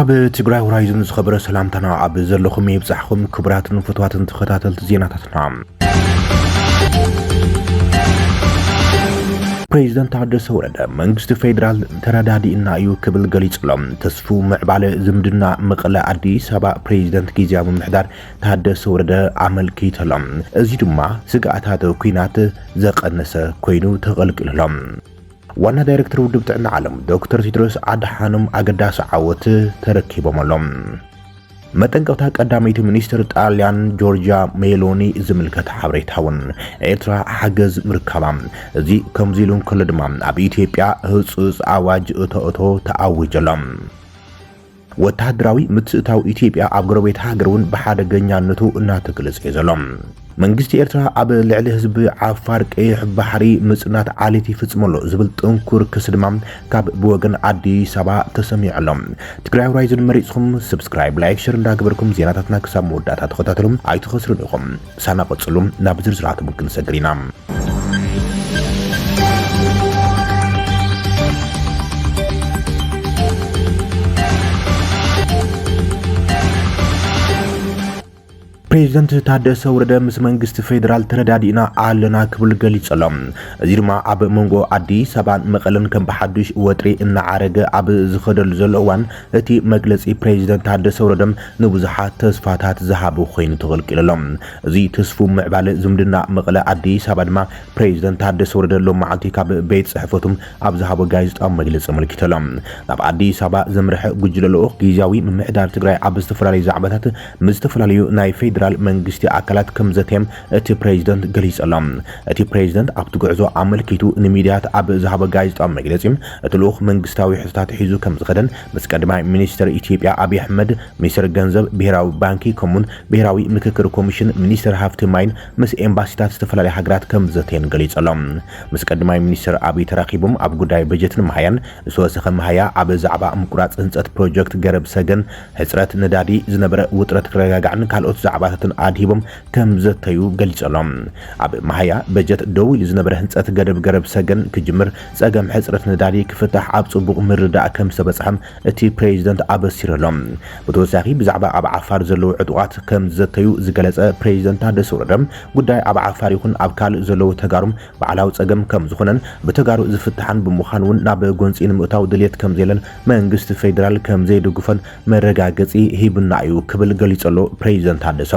ኣብ ትግራይ ሆራይዘን ዝኸበረ ሰላምታና ኣብ ዘለኹም ይብጻሕኩም ክብራትን ፍትዋትን ተኸታተልቲ ዜናታትና ፕሬዝዳንት ታደሰ ወረደ መንግስቲ ፌደራል ተረዳዲእና እዩ ክብል ገሊጽሎም ተስፉ ምዕባለ ዝምድና መቐለ አዲስ አበባ ፕሬዝዳንት ጊዜያዊ ምምሕዳር ታደሰ ወረደ አመልኪተሎም እዚ ድማ ስጋኣታት ኩናት ዘቀነሰ ኮይኑ ተቐልቅሎም ዋና ዳይሬክተር ውድብ ጥዕና ዓለም ዶክተር ቴድሮስ አድሓኖም አገዳሲ ዓወት ተረኪቦምሎም መጠንቀቅታ ቀዳመይቲ ሚኒስትር ጣልያን ጆርጂያ ሜሎኒ ዝምልከት ሓበሬታውን ኤርትራ ሓገዝ ምርካባም እዚ ከምዚሉን ከሎ ድማ ኣብ ኢትዮጵያ ህጹጽ ኣዋጅ እቶእቶ ተኣውጀሎም ወታደራዊ ምትእታው ኢትዮጵያ ኣብ ጎረቤት ሃገሩን በሓደገኛነቱ እናተገለጸ ዘሎም መንግስቲ ኤርትራ ኣብ ልዕሊ ህዝቢ ዓፋር ቀይሕ ባሕሪ ምጽናት ዓሌት ይፍጽመሎ ዝብል ጥንኩር ክስድማ ካብ ብወገን አዲስ አበባ ተሰሚዕሎም ትግራይ ሆራይዘን መሪጽኩም ሰብስክራይብ ላይክ ሼር እንዳገበርኩም ዜናታትና ክሳብ መወዳእታ ተኸታተሉም ኣይትኸስሩን ኢኹም ሳና ቀጽሉም ናብ ዝርዝራቶም ክንሰግሪና ፕሬዝዳንት ታደሰ ወረደ ምስ መንግስቲ ፌደራል ተረዳዲእና ኣለና ክብል ገሊጸሎም እዚ ድማ ኣብ መንጎ አዲስ አበባን መቐለን ከም በሓዱሽ ወጥሪ እናዓረገ ኣብ ዝኸደሉ ዘሎ እዋን እቲ መግለጺ ፕሬዝዳንት ታደሰ ወረደ ንብዙሓት ተስፋታት ዝሃቡ ኮይኑ ተገልቂሎም እዚ ተስፉ ምዕባለ ዝምድና መቐለ አዲስ አበባ ድማ ፕሬዝዳንት ታደሰ ወረደ ሎማዓልቲ ካብ ቤት ጽሕፈቱም ኣብ ዝሃቦ ጋዜጣዊ መግለጺ መልኪተሎም ናብ አዲስ አበባ ዘምርሐ ጉጅለ ልኡኽ ጊዜያዊ ምምሕዳር ትግራይ ኣብ ዝተፈላለዩ ዛዕባታት ምስ ዝተፈላለዩ ናይ ፌደራል መንግስቲ አካላት ከም ዘተም እቲ ፕሬዝዳንት ገሊጸሎም እቲ ፕሬዝዳንት ኣብ ትጉዕዞ አመልኪቱ ንሚድያት ኣብ ዝሃበ ጋዜጣዊ መግለጺ እቲ ልኡኽ መንግስታዊ ሕቶታት ሒዙ ከም ዝኸደን ምስ ቀዳማይ ሚኒስትር ኢትዮጵያ አብይ አሕመድ ሚኒስትር ገንዘብ ብሔራዊ ባንኪ ከምኡን ብሔራዊ ምክክር ኮሚሽን ሚኒስትር ሃፍቲ ማይን ምስ ኤምባሲታት ዝተፈላለዩ ሃገራት ከም ዘተን ገሊጸሎም ምስ ቀዳማይ ሚኒስትር አብይ ተራኺቦም ኣብ ጉዳይ በጀትን መሃያን ዝተወሰኸ መሃያ ኣብ ዛዕባ ምቁራጽ ህንጸት ፕሮጀክት ገረብ ሰገን ሕጽረት ነዳዲ ዝነበረ ውጥረት ክረጋጋዕን ካልኦት ዛዕባታትን አድሂቦም ከም ዘተዩ ገልጸሎም ኣብ መሃያ በጀት ደው ኢሉ ዝነበረ ህንጸት ገረብ ሰገን ክጅምር ጸገም ሕጽረት ነዳዲ ክፍታሕ ኣብ ጽቡቕ ምርዳእ ከም ዝተበጽሐም እቲ ፕሬዝዳንት ኣበሲሮሎም ብተወሳኺ ብዛዕባ ኣብ ዓፋር ዘለዉ ዕጡቓት ከም ዘተዩ ዝገለጸ ፕሬዝዳንት ታደሰ ወረደ ጉዳይ ኣብ ዓፋር ይኹን ኣብ ካልእ ዘለዉ ተጋሩም በዓላዊ ጸገም ከም ዝኾነን ብተጋሩ ዝፍታሕን ብምዃን እውን ናብ ጎንፂ ንምእታው ድልየት ከም ዘለን መንግስቲ ፌደራል ከም ዘይድግፈን መረጋገጺ ሂብና እዩ ክብል ገሊጸሎ ፕሬዝዳንት ታደሰ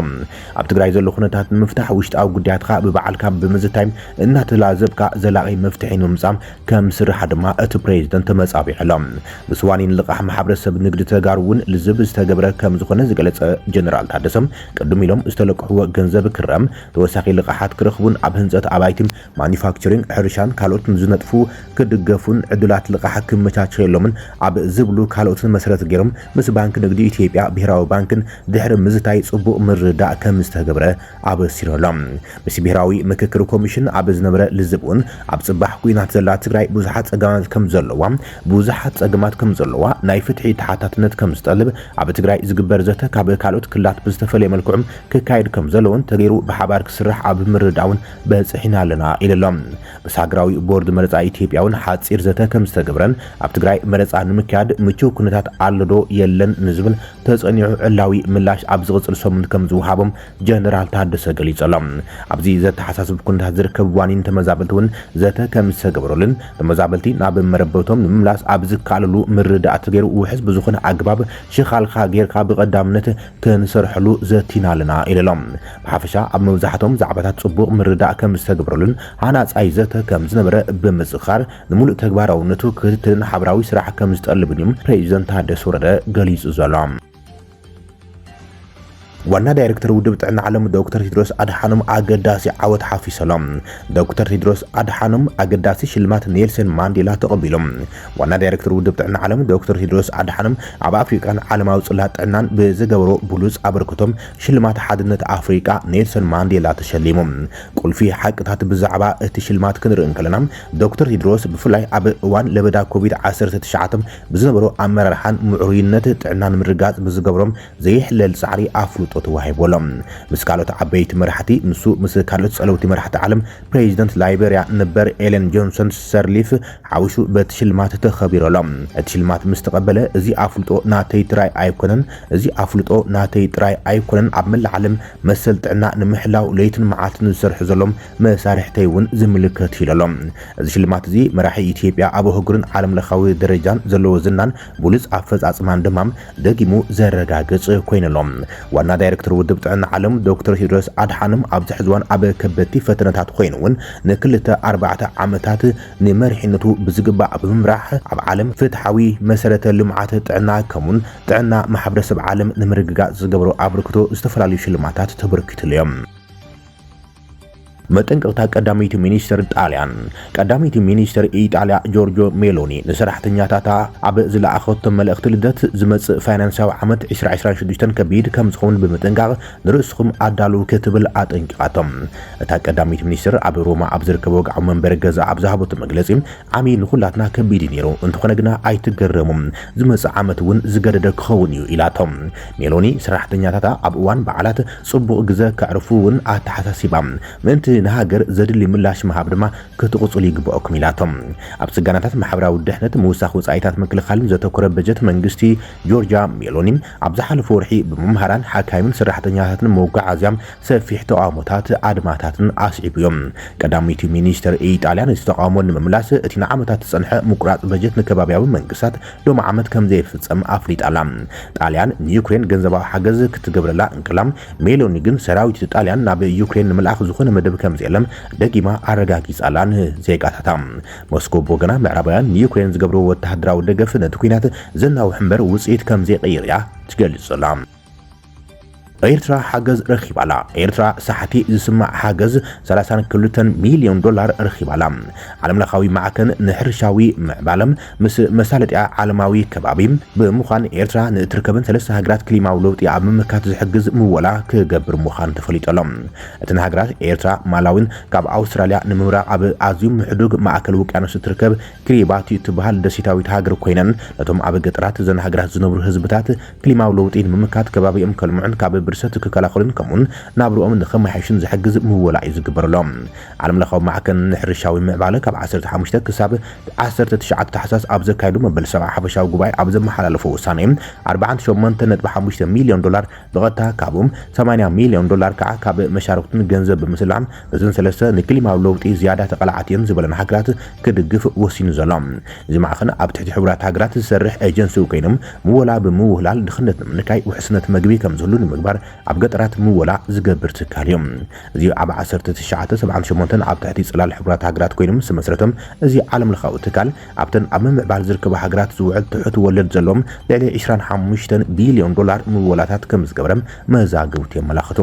ኣብ ትግራይ ዘሎ ኩነታት ምፍታሕ ውሽጣዊ ጉዳያትካ ብበዓልካ ብምዝታይ እናተላዘብካ ዘላቂ መፍትሒ ንምምጻእ ከም ስራሕ ድማ እቲ ፕሬዝዳንት ተመጻቢዕሎም ብስዋኒን ልቃሕ ማሕበረሰብ ንግዲ ተጋሩውን ልዝብ ዝተገብረ ከም ዝኾነ ዝገለጸ ጀነራል ታደሰም ቅድም ኢሎም ዝተለቅሕዎ ገንዘብ ክረም ተወሳኺ ልቃሓት ክረኽቡን ኣብ ህንጸት ኣባይቲም ማኒፋክቸሪንግ ሕርሻን ካልኦትን ዝነጥፉ ክድገፉን ዕድላት ልቃሕ ክመቻቸየሎምን ኣብ ዝብሉ ካልኦትን መሰረት ገይሮም ምስ ባንክ ንግዲ ኢትዮጵያ ብሔራዊ ባንክን ድሕሪ ምዝታይ ጽቡቕ ምርዳእ ከም ዝተገብረ ኣበሲሮሎም ምስ ብሔራዊ ምክክር ኮሚሽን ኣብ ዝነበረ ልዝብኡን ኣብ ጽባሕ ኩናት ዘላ ትግራይ ብዙሓት ጸገማት ከም ዘለዋ ናይ ፍትሒ ተሓታትነት ከም ዝጠልብ ኣብ ትግራይ ዝግበር ዘተ ካብ ካልኦት ክላት ብዝተፈለየ መልክዑም ክካየድ ከም ዘለዎን ተገይሩ ብሓባር ክስራሕ ኣብ ምርዳውን በጽሒና ኣለና ኢሎም ምስ ሃገራዊ ቦርድ መረፃ ኢትዮጵያውን ሓፂር ዘተ ከም ዝተገብረን ኣብ ትግራይ መረፃ ንምክያድ ምቹው ኩነታት ኣለዶ የለን ንዝብል ተጸኒዑ ዕላዊ ምላሽ ኣብ ዝቕጽል ሰሙን ከም ዝውሃቦም ጀነራል ታደሰ ገሊጸሎም ኣብዚ ዘተሓሳስብ ኩነታት ዝርከብ ዋኒን ተመዛበልትን ዘተ ከም ዝተገብረሉን ተመዛበልቲ ናብ መረበቶም ንምምላስ ኣብ ዝካለሉ ምርዳእ ተገይሩ ውሕዝ ብዝኾነ ኣግባብ ሽኻልካ ጌርካ ብቐዳምነት ክንሰርሐሉ ዘቲና ኣለና ኢሎም ብሓፈሻ ኣብ መብዛሕቶም ዛዕባታት ጽቡቕ ምርዳእ ከም ዝተገብረሉን ሃናጻይ ዘተ ከም ዝነበረ ብምዝኻር ንሙሉእ ተግባራውነቱ ክትትልን ሓበራዊ ስራሕ ከም ዝጠልብን እዮም ፕሬዝዳንት ታደሰ ወረደ ገሊጹ ዘሎም ዋና ዳይሬክተር ውድብ ጥዕና ዓለም ዶክተር ቴድሮስ አድሓኖም አገዳሲ ዓወት ሓፊሶሎም ዶክተር ቴድሮስ አድሓኖም አገዳሲ ሽልማት ኔልሰን ማንዴላ ተቀቢሎም ዋና ዳይሬክተር ውድብ ጥዕና ዓለም ዶክተር ቴድሮስ አድሓኖም ኣብ አፍሪካን ዓለማዊ ጽላት ጥዕናን ብዝገብሮ ብሉጽ አበርክቶም ሽልማት ሓድነት አፍሪካ ኔልሰን ማንዴላ ተሸሊሞም ቁልፊ ሓቅታት ብዛዕባ እቲ ሽልማት ክንርኢ ከለና ዶክተር ቴድሮስ ብፍላይ ኣብ እዋን ለበዳ ኮቪድ-19 ብዝነበሮ ኣመራርሓን ምዕሩይነት ጥዕናን ምርጋጽ ብዝገብሮም ዘይሕለል ጻዕሪ ኣፍሉ ኣፍልጦ ተዋሂቦሎም ምስ ካልኦት ዓበይቲ መራሕቲ ንሱ ምስ ካልኦት ጸለውቲ መራሕቲ ዓለም ፕሬዚደንት ላይቤሪያ ነበር ኤለን ጆንሰን ሰርሊፍ ሓዊሱ በቲ ሽልማት ተኸቢሮሎም እቲ ሽልማት ምስ ተቐበለ እዚ ኣፍልጦ ናተይ ጥራይ ኣይኮነን እዚ ኣፍልጦ ናተይ ጥራይ ኣይኮነን ኣብ መላእ ዓለም መሰል ጥዕና ንምሕላው ለይትን መዓልትን ዝሰርሑ ዘሎም መሳርሕተይ እውን ዝምልከት ኢሎም እዚ ሽልማት እዚ መራሒ ኢትዮጵያ ኣብ ህጉርን ዓለም ለኻዊ ደረጃን ዘለዎ ዝናን ብሉጽ ኣፈጻጽማን ድማ ደጊሙ ዘረጋግጽ ኮይነሎም ዋና ዳይሬክተር ውድብ ጥዕና ዓለም ዶክተር ቴድሮስ ኣድሓኖም ኣብ ዝሕዝዋን ኣብ ከበድቲ ፈተነታት ኮይኑውን ንክልተ 4 ዓመታት ንመሪሕነቱ ብዝግባእ ብምምራሕ ኣብ ዓለም ፍትሓዊ መሰረተ ልምዓት ጥዕና ከምኡን ጥዕና ማሕበረሰብ ዓለም ንምርግጋጽ ዝገብሮ ኣበርክቶ ዝተፈላለዩ ሽልማታት ተበርኪቱሎም መጠንቀቅታ ቀዳሚት ሚኒስትር ጣልያን ቀዳሚት ሚኒስትር ኢጣልያ ጆርጆ ሜሎኒ ንሰራሕተኛታታ ኣብ ዝለኣኸቶ መልእኽቲ ልደት ዝመጽእ ፋይናንሳዊ ዓመት 2026 ከቢድ ከም ዝኸውን ብምጥንቃቕ ንርእስኹም ኣዳሉ ክትብል ኣጠንቂቓቶም እታ ቀዳሚት ሚኒስትር ኣብ ሮማ ኣብ ዝርከቦ ወግዓዊ መንበሪ ገዛ ኣብ ዝሃበቶ መግለጺ ዓሚ ንኹላትና ከቢድ ነይሩ እንተኾነ ግና ኣይትገረሙም ዝመጽእ ዓመት እውን ዝገደደ ክኸውን እዩ ኢላቶም ሜሎኒ ሰራሕተኛታታ ኣብ እዋን በዓላት ጽቡቕ ግዜ ከዕርፉ እውን ኣተሓሳሲባ ምእንቲ ንሃገር ዘድሊ ምላሽ መሃብ ድማ ክትቁጽሉ ይግብኦኩም ኢላቶም ኣብ ጽጋናታት ማሕበራዊ ድሕነት ምውሳኽ ወጻኢታት ምክልኻልን ዘተኮረ በጀት መንግስቲ ጆርጂያ ሜሎኒ ኣብ ዝሓለፈ ወርሒ ብምምሃራን ሓካይምን ሰራሕተኛታትን መጓዓዝያም ሰፊሕ ተቃውሞታት ኣድማታትን ኣስዒብዮም ቀዳሚት ሚኒስትር ኢጣልያ ዝተቃውሞ ንምምላስ እቲ ንዓመታት ዝጸንሐ ምቁራጽ በጀት ንከባቢያዊ መንግስታት ሎማ ዓመት ከም ዘይፍጸም ኣፍሊጣላ ጣልያን ንዩክሬን ገንዘባዊ ሓገዝ ክትገብረላ እንቅላም ሜሎኒ ግን ሰራዊት ጣልያን ናብ ዩክሬን ንምልኣኽ ዝኾነ መደብ ከምዘለም ደጊማ ኣረጋጊጻላን ዜጋታታ ሞስኮ ቦገና ምዕራባውያን ንዩክሬን ዝገብሮ ወተሃደራዊ ደገፍ ነቲ ኩናት ዘናዊ ሕንበር ውጽኢት ከምዘይቀይርያ ትገልጽላ ኤርትራ ሓገዝ ረኺባላ ኤርትራ ሳሕቲ ዝስማዕ ሓገዝ 32 ሚልዮን ዶላር ረኺባላ ዓለምለኻዊ ማዕከን ንሕርሻዊ ምዕባለም ምስ መሳለጥያ ዓለማዊ ከባቢ ብምዃን ኤርትራ ንእትርከበን 3 ሃገራት ክሊማዊ ለውጢ ኣብ ምምካት ዝሕግዝ ምወላ ክገብር ምዃን ተፈሊጦሎም እተን ሃገራት ኤርትራ ማላዊን ካብ ኣውስትራልያ ንምብራቕ ኣብ ኣዝዩ ምሕዱግ ማዕከል ውቅያኖስ እትርከብ ክሪባቲ እትበሃል ደሴታዊት ሃገር ኮይነን ነቶም ኣብ ገጠራት ዘን ሃገራት ዝነብሩ ህዝብታት ክሊማዊ ለውጢ ንምምካት ከባቢኦም ከልምዑን ካብ ብርሰት ክከላኸሉን ከምኡን ናብርኦም ንኸመሓይሽን ዝሕግዝ ምውላዕ እዩ ዝግበረሎም ዓለምለኻዊ ማዕከን ንሕርሻዊ ምዕባለ ካብ 15 ክሳብ 19 ታሕሳስ ኣብ ዘካይዱ መበል 70 ሓበሻዊ ጉባኤ ኣብ ዘመሓላለፎ ውሳነ 48.5 ሚልዮን ዶላር ብቐጥታ ካብኦም 80 ሚልዮን ዶላር ከዓ ካብ መሻርክትን ገንዘብ ብምስላም እዘን ሰለስተ ንክሊማዊ ለውጢ ዝያዳ ተቐላዓትየን ዝበለን ሃገራት ክድግፍ ወሲኑ ዘሎ እዚ ማዕከን ኣብ ትሕቲ ሕቡራት ሃገራት ዝሰርሕ ኤጀንሲ ኮይኖም ምወላ ብምውህላል ድኽነት ንምንካይ ውሕስነት መግቢ ከም ዝህሉ ንምግባር ኣብ ገጠራት ምወላ ዝገብር ትካል እዮም እዚ ኣብ 1978 ኣብ ትሕቲ ጽላል ሕቡራት ሃገራት ኮይኖም ስመስረቶም እዚ ዓለምለኻዊ ትካል ኣብተን ኣብ ምዕባል ዝርከቡ ሃገራት ዝውዕል ትሑት ወለድ ዘለዎም ልዕሊ 25 ቢልዮን ዶላር ምወላታት ከም ዝገብረም መዛግብቲ የመላኽቱ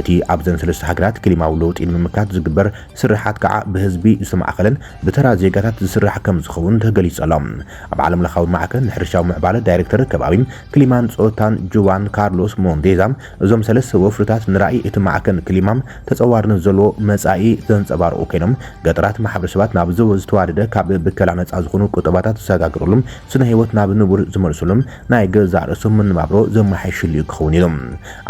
እቲ ኣብዘን ሰለስተ ሃገራት ክሊማዊ ለውጢ ንምምካት ዝግበር ስራሓት ከዓ ብህዝቢ ዝተማእኸለን ብተራ ዜጋታት ዝስራሕ ከም ዝኸውን ተገሊጸሎም ኣብ ዓለምለኻዊ ማዕከን ንሕርሻዊ ምዕባለ ዳይሬክተር ከባቢ ክሊማን ጾታን ጁዋን ካርሎስ ሞንዴዛ እዞም ሰለስተ ወፍርታት ንራእይ እቲ ማዕከን ክሊማም ተጸዋርነት ዘለዎ መጻኢ ዘንጸባርቑ ኮይኖም ገጠራት ማሕበረሰባት ናብ ዝተዋደደ ካብ ብከላ ነጻ ዝኾኑ ቁጠባታት ዝሰጋግሩሎም ስነ ህይወት ናብ ንቡር ዝመልሱሎም ናይ ገዛ ርእሶም መነባብሮ ዘመሓይሽሉ ክኸውን ኢሎም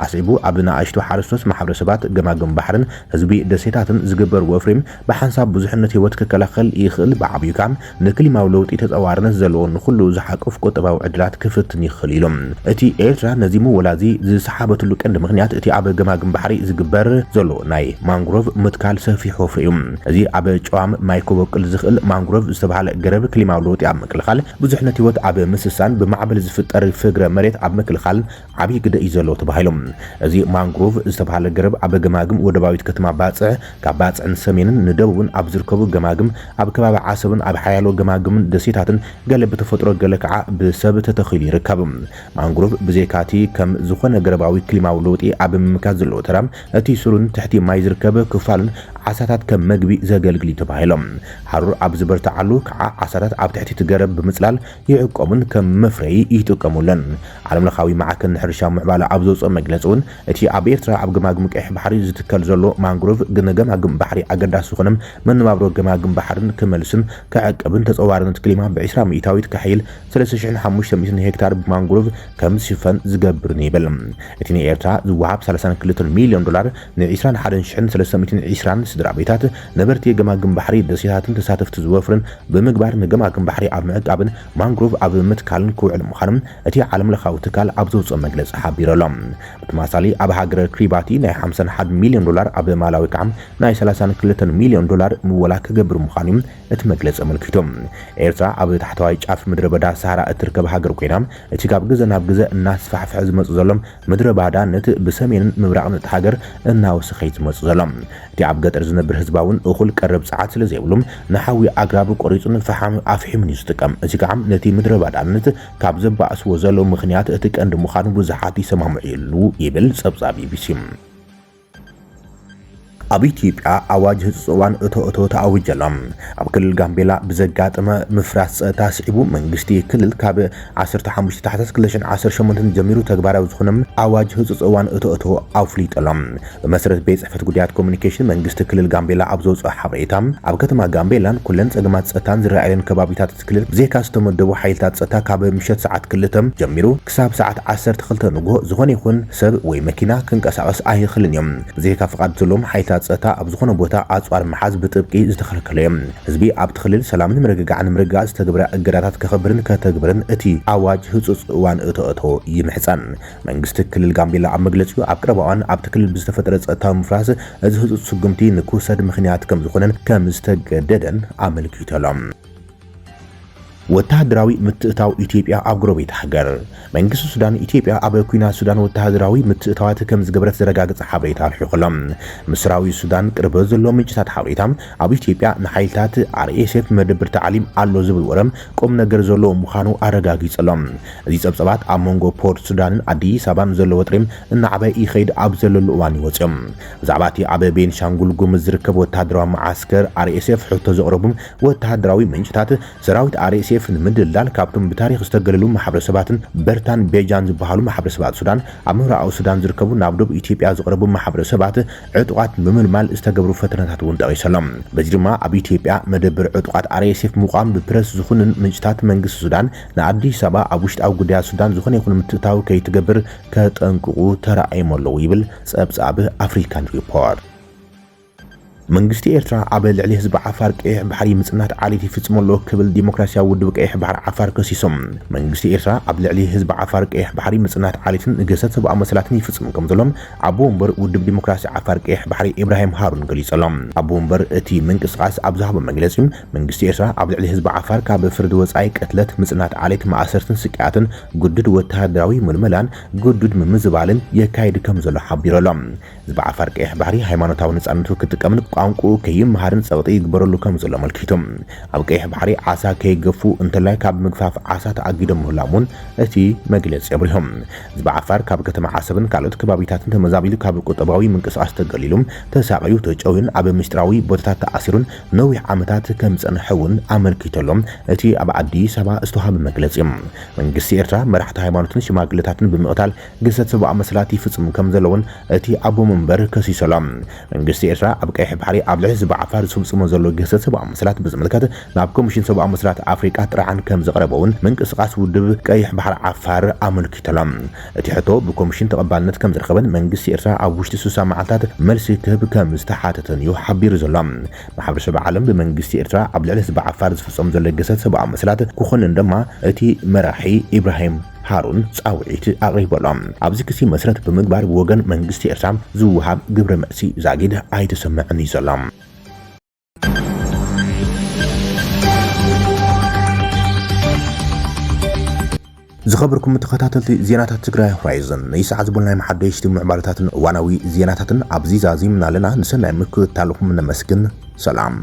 ኣስዒቡ ኣብ ንኣሽቱ ሓረስቶት ማሕበረሰባት ገማግም ባሕርን ህዝቢ ደሴታትን ዝግበር ወፍሪም ብሓንሳብ ብዙሕነት ህይወት ክከላኸል ይኽእል ብዓብዩ ከዓ ንክሊማዊ ለውጢ ተጸዋርነት ዘለዎ ንኹሉ ዝሓቅፍ ቁጠባዊ ዕድላት ክፍትን ይኽእል ኢሎም እቲ ኤርትራ ነዚ ምወላዚ ዝሰሓበትሉ ቀንዲ ምክንያት እቲ ኣብ ገማግም ባሕሪ ዝግበር ዘሎ ናይ ማንግሮቭ ምትካል ሰፊሕ ወፍሪ እዩ እዚ ኣብ ጨዋም ማይ ክበቁል ዝኽእል ማንግሮቭ ዝተባሃለ ገረብ ክሊማዊ ለውጢ ኣብ ምክልኻል ብዙሕነት ህይወት ኣብ ምስሳን ብማዕበል ዝፍጠር ፍግረ መሬት ኣብ ምክልኻል ዓብይ ግደ እዩ ዘሎ ተባሂሎም እዚ ማንግሮቭ ዝተባሃለ ገረብ ኣብ ገማግም ወደባዊት ከተማ ባጽዕ ካብ ባጽዕን ሰሜንን ንደቡብን ኣብ ዝርከቡ ገማግም ኣብ ከባቢ ዓሰብን ኣብ ሓያሎ ገማግምን ደሴታትን ገለ ብተፈጥሮ ገለ ከዓ ብሰብ ተተኺሉ ይርከብ ማንግሮቭ ብዘይካቲ ከም ዝኾነ ገረባዊ ክሊማዊ ለውጢ ኣብ ምምካት ዘለዎ ተራም እቲ ስሩን ትሕቲ ማይ ዝርከብ ክፋልን ዓሳታት ከም መግቢ ዘገልግል ተባሂሎም ሓሩር ኣብ ዝበርታዓሉ ከዓ ዓሳታት ኣብ ትሕቲ ትገረብ ብምጽላል ይዕቆሙን ከም መፍረይ ይጥቀሙለን ዓለምለኻዊ ማዕከን ንሕርሻዊ ምዕባለ ኣብ ዘውፅኦ መግለፂውን እቲ ኣብ ኤርትራ ኣብ ገማግም ቀይሕ ባሕሪ ዝትከል ዘሎ ማንግሮቭ ገማግም ባሕሪ ኣገዳሲ ዝኾነ መነባብሮ ገማግም ባሕርን ክመልስን ከዕቅብን ተጸዋርነት ክሊማ ብ20 ሚእታዊት ከሕይል 3500 ሄክታር ብማንግሮቭ ከም ዝሽፈን ዝገብርን ይብል እቲ ኮሚሽን ኤርትራ ዝወሃብ 32 ሚልዮን ዶላር ን21320 ስድራ ቤታት ነበርቲ ገማግም ባሕሪ ደሴታትን ተሳተፍቲ ዝወፍርን ብምግባር ንገማግም ባሕሪ ኣብ ምዕቃብን ማንግሮቭ ኣብ ምትካልን ክውዕል ምዃኖም እቲ ዓለም ለኻዊ ትካል ኣብ ዘውፅኦ መግለፂ ሓቢሮሎም። ብተመሳሳሊ ኣብ ሃገረ ክሪባቲ ናይ 51 ሚልዮን ዶላር ኣብ ማላዊ ከዓ ናይ 32 ሚልዮን ዶላር ምወላ ክገብር ምዃኑ እቲ መግለፂ ኣመልኪቶም። ኤርትራ ኣብ ታሕተዋይ ጫፍ ምድረ በዳ ሰሃራ እትርከብ ሃገር ኮይና እቲ ካብ ግዜ ናብ ግዜ እናስፋሕፍሐ ዝመጽ ዘሎም ምድረ ባዳ ነቲ ብሰሜንን ምብራቕን እቲ ሃገር እናወሰኸ ዝመጽ ዘሎም እቲ ኣብ ገጠር ዝነብር ህዝባውን እኹል ቀረብ ፀዓት ስለ ዘይብሎም ንሓዊ ኣግራብ ቆሪጹን ፈሓም ኣፍሒሙን ይዝጥቀም። እዚ ከዓ ነቲ ምድረ ባዳነት ካብ ዘባእስዎ ዘሎ ምኽንያት እቲ ቀንዲ ምዃኑ ብዙሓት ይሰማምዑሉ ይብል ጸብጻብ ቢቢሲ። ኣብ ኢትዮጵያ ኣዋጅ ህጹጽ እዋን እቶ ተኣውጀሎም። ኣብ ክልል ጋምቤላ ብዘጋጠመ ምፍራስ ጸጥታ ስዒቡ መንግስቲ ክልል ካብ 15 ታሕሳስ 2018 ጀሚሩ ተግባራዊ ዝኾነ ኣዋጅ ህጹጽ እዋን እቶ ኣፍሊጦሎም። ብመሰረት ቤት ጽሕፈት ጉዳያት ኮሙኒኬሽን መንግስቲ ክልል ጋምቤላ ኣብ ዘውፅኦ ሓበሬታ ኣብ ከተማ ጋምቤላን ኩለን ጸገማት ጸጥታን ዝረኣየን ከባቢታት ክልል ብዘይካ ዝተመደቡ ሓይልታት ጸጥታ ካብ ምሸት ሰዓት 2 ጀሚሩ ክሳብ ሰዓት 12 ንጎሆ ዝኾነ ይኹን ሰብ ወይ መኪና ክንቀሳቀስ ኣይኽእልን እዮም። ብዘይካ ፍቃድ ዘሎም ሓይልታት ጸጥታ ኣብ ዝኾነ ቦታ ኣጽዋር መሓዝ ብጥብቂ ዝተኸለከለ እዮም። ህዝቢ ኣብቲ ክልል ሰላምን ምርግጋዕን ምርጋጽ ዝተገብረ እገዳታት ከኸብርን ከተግብርን እቲ ኣዋጅ ህጹጽ እዋን እቶ ይምሕፀን። መንግስቲ ክልል ጋምቤላ ኣብ መግለፂኡ ኣብ ቀረባዋን ኣብቲ ክልል ብዝተፈጠረ ጸጥታዊ ምፍራስ እዚ ህጹጽ ስጉምቲ ንክውሰድ ምኽንያት ከም ዝኾነን ከም ዝተገደደን ኣመልኪቶሎም። ወታደራዊ ምትእታው ኢትዮጵያ ኣብ ጎረቤት ሃገር መንግስቲ ሱዳን ኢትዮጵያ ኣብ ኩናት ሱዳን ወታደራዊ ምትእታዋት ከም ዝገበረት ዘረጋግጽ ሓበሬታ ኣልሒኹሎም። ምስራዊ ሱዳን ቅርበ ዘሎ ምንጭታት ሓበሬታ ኣብ ኢትዮጵያ ንሓይልታት RSF መደበር ተዓሊም ኣሎ ዝብል ወረም ቁም ነገር ዘሎ ምዃኑ ኣረጋጊጸሎም። እዚ ጸብጸባት ኣብ መንጎ ፖርት ሱዳንን ኣዲስ ኣበባን ዘሎ ወጥሪም እናዓበየ ይኸይድ ኣብ ዘለሉ እዋን ይወፅኦም። ብዛዕባ እቲ ኣብ ቤንሻንጉል ጉሙዝ ዝርከብ ወታደራዊ ማዓስከር RSF ሕቶ ዘቕረቡ ወታደራዊ ምንጭታት ሰራዊት RSF ንምድላል ካብቶም ብታሪኽ ዝተገለሉ ማሕበረሰባትን በርታን ቤጃን ዝበሃሉ ማሕበረሰባት ሱዳን ኣብ ምብራቃዊ ሱዳን ዝርከቡ ናብ ደቡብ ኢትዮጵያ ዝቐረቡ ማሕበረሰባት ዕጡቃት ብምልማል ዝተገብሩ ፈተነታት እውን ጠቂሶሎም። በዚ ድማ ኣብ ኢትዮጵያ መደበር ዕጡቃት RSF ምቋም ብፕረስ ዝኹንን ምንጭታት መንግስቲ ሱዳን ንኣዲስ ኣበባ ኣብ ውሽጣዊ ጉዳያት ሱዳን ዝኾነ ይኹን ምትእታው ከይትገብር ከጠንቅቁ ተራእዮም ኣለዉ ይብል ጸብጻብ ኣፍሪካን ሪፖርት። መንግስቲ ኤርትራ ኣብ ልዕሊ ህዝቢ ዓፋር ቀይሕ ባሕሪ ምጽናት ዓሌት ይፍጽመሎ ክብል ዲሞክራሲያዊ ውድብ ቀይሕ ባሕሪ ዓፋር ከሲሶም። መንግስቲ ኤርትራ ኣብ ልዕሊ ህዝቢ ዓፋር ቀይሕ ባሕሪ ምጽናት ዓሌትን ገሰት ሰብኣዊ መሰላትን ይፍጽም ከም ዘሎም ኣቦ ወንበር ውድብ ዲሞክራሲ ዓፋር ቀይሕ ባሕሪ ኢብራሂም ሃሩን ገሊጾሎም። ኣቦ ወንበር እቲ ምንቅስቃስ ኣብ ዝሃቦ መግለጺ መንግስቲ ኤርትራ ኣብ ልዕሊ ህዝቢ ዓፋር ካብ ፍርዲ ወጻኢ ቅትለት ምጽናት ዓሌት ማእሰርትን ስቃያትን ጉዱድ ወተሃደራዊ ምልመላን ጉዱድ ምምዝባልን የካይድ ከም ዘሎ ሓቢሮሎም። ህዝቢ ዓፋር ቀይሕ ባሕሪ ሃይማኖታዊ ነጻነቱ ክጥቀምን ቋንቋ ከይምሃርን ጸብጢ ይግበረሉ ከም ዘሎ መልኪቶም ኣብ ቀይሕ ባሕሪ ዓሳ ከይገፉ እንተላይ ካብ ምግፋፍ ዓሳ ተኣጊዶም ምህላሙን እቲ መግለጽ የብርሆም። ህዝቢ ዓፋር ካብ ከተማ ዓሰብን ካልኦት ከባቢታትን ተመዛቢሉ ካብ ቁጠባዊ ምንቅስቃስ ተገሊሉም ተሳቂዩ ተጨውን ኣብ ምስጢራዊ ቦታታት ተኣሲሩን ነዊሕ ዓመታት ከም ጸንሐውን ኣመልኪቶሎም እቲ ኣብ ኣዲስ ኣበባ ዝተዋሃበ መግለጽ እዩ። መንግስቲ ኤርትራ መራሕቲ ሃይማኖትን ሽማግለታትን ብምቕታል ገሰት ሰብኣዊ መሰላት ይፍጽም ከም ዘለውን እቲ ኣቦ መንበር ከሲሶሎም። መንግስቲ ኤርትራ ኣብ ቀይሕ ባሕሪ ኣብ ልዕሊ ህዝቢ ዓፋር ዝፍጽሞ ዘሎ ገሰት ሰብኣዊ መሰላት ብዝምልከት ናብ ኮሚሽን ሰብኣዊ መሰላት ኣፍሪቃ ጥራዓን ከም ዘቕረበውን ምንቅስቃስ ውድብ ቀይሕ ባሕሪ ዓፋር ኣመልኪቶሎም። እቲ ሕቶ ብኮሚሽን ተቐባልነት ከም ዝረኸበን መንግስቲ ኤርትራ ኣብ ውሽጢ 60 መዓልታት መልሲ ክህብ ከም ዝተሓተተን እዩ ሓቢሩ ዘሎ። ማሕበረሰብ ዓለም ብመንግስቲ ኤርትራ ኣብ ልዕሊ ህዝቢ ዓፋር ዝፍጸም ዘሎ ገሰት ሰብኣዊ መሰላት ክኾንን ድማ እቲ መራሒ ኢብራሂም ሃሩን ጻውዒት ኣቕሪቦሎም። ኣብዚ ክሲ መሰረት ብምግባር ብወገን መንግስቲ ኤርትራ ዝውሃብ ግብረ መልሲ ዛጊድ ኣይተሰምዕን እዩ ዘሎ። ዝኸበርኩም ተኸታተልቲ ዜናታት ትግራይ ሆራይዘን ንይሰዓት ዝብልናይ መሓደሽቲ ምዕባለታትን እዋናዊ ዜናታትን ኣብዚ ዛዚምና ኣለና። ንሰናይ ምክትታልኩም ነመስግን። ሰላም።